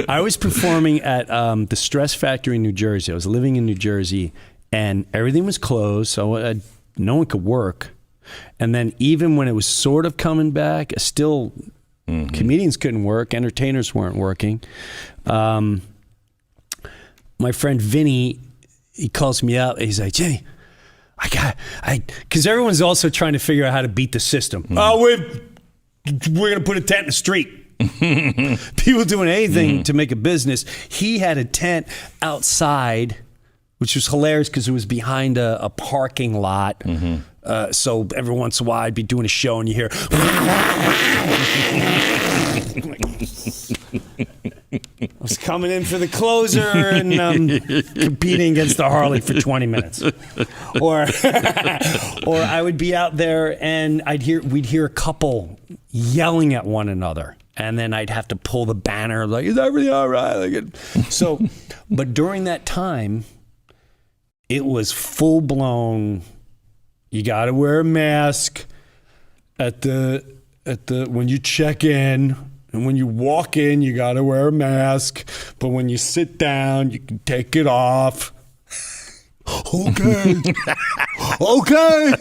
I was performing at the Stress Factory in New Jersey. I was living in New Jersey, and everything was closed, so no one could work. And then even when it was sort of coming back, still comedians couldn't work, entertainers weren't working. My friend Vinny, he calls me up. He's like, Jimmy, because everyone's also trying to figure out how to beat the system. Oh, we're going to put a tent in the street. People doing anything to make a business. He had a tent outside, which was hilarious because it was behind a parking lot. So every once in a while I'd be doing a show and you hear I was coming in for the closer and competing against the Harley for 20 minutes. Or I would be out there and we'd hear a couple yelling at one another. And then I'd have to pull the banner like, is everything all right? But during that time, it was full blown. You got to wear a mask at the when you check in, and when you walk in, you got to wear a mask. But when you sit down, you can take it off. Okay. Okay.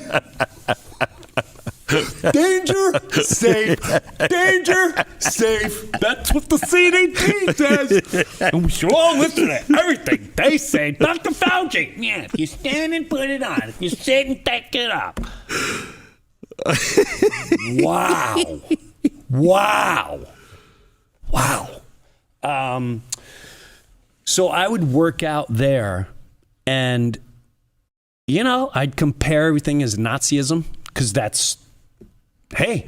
Danger, safe. Danger, safe. That's what the CDC says. And we should all listen to everything they say. Dr. Fauci. Yeah, if you stand and put it on. If you sit and take it up. Wow. So I would work out there and, I'd compare everything as Nazism because that's, hey,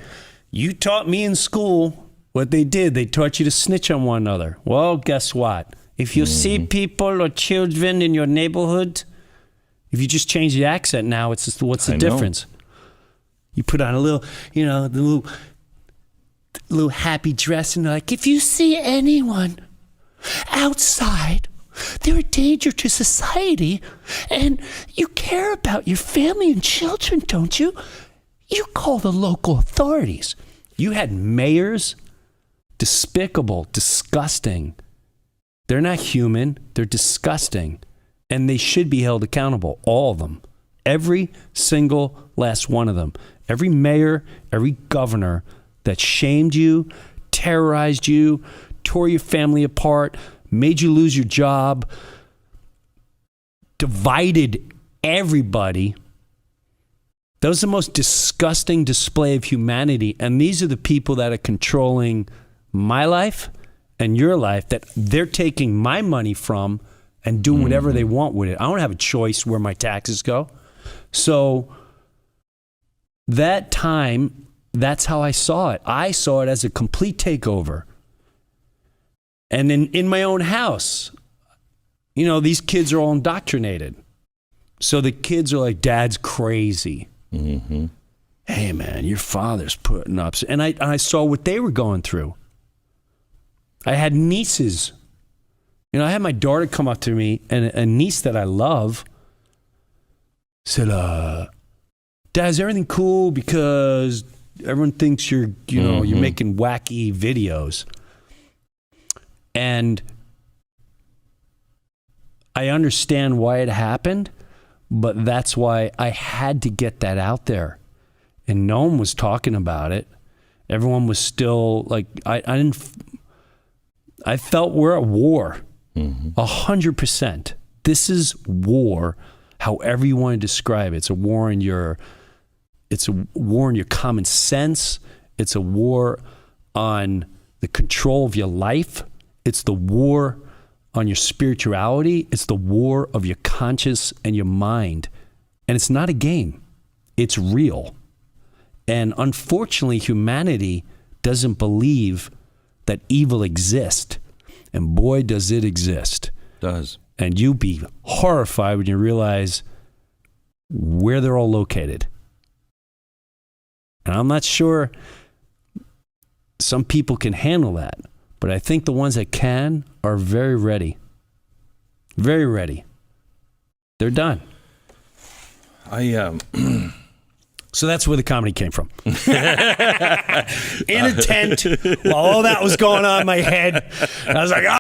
you taught me in school what they did. They taught you to snitch on one another. Well, guess what? If you see people or children in your neighborhood, if you just change the accent now, it's just, what's the difference? You put on a little, the little happy dress and like, if you see anyone outside, they're a danger to society and you care about your family and children, don't you? You call the local authorities. You had mayors, despicable, disgusting. They're not human. They're disgusting. And they should be held accountable, all of them. Every single last one of them. Every mayor, every governor that shamed you, terrorized you, tore your family apart, made you lose your job, divided everybody. That was the most disgusting display of humanity. And these are the people that are controlling my life and your life, that they're taking my money from and doing whatever they want with it. I don't have a choice where my taxes go. So that time, that's how I saw it. I saw it as a complete takeover. And in my own house, these kids are all indoctrinated. So the kids are like, Dad's crazy. Hey, man, your father's putting up. And I saw what they were going through. I had nieces. I had my daughter come up to me, and a niece that I love said, Dad, is everything cool? Because everyone thinks you're making wacky videos. And I understand why it happened, but that's why I had to get that out there. And no one was talking about it. Everyone was still like, I felt we're at war. 100%. This is war, however you want to describe it. It's a war in your common sense. It's a war on the control of your life. It's the war on your spirituality. It's the war of your conscience and your mind. And it's not a game. It's real. And unfortunately, humanity doesn't believe that evil exists. And boy, does it exist. Does. And you'd be horrified when you realize where they're all located. And I'm not sure some people can handle that. But I think the ones that can are very ready. Very ready. They're done. So that's where the comedy came from. In a tent, while all that was going on in my head, I was like,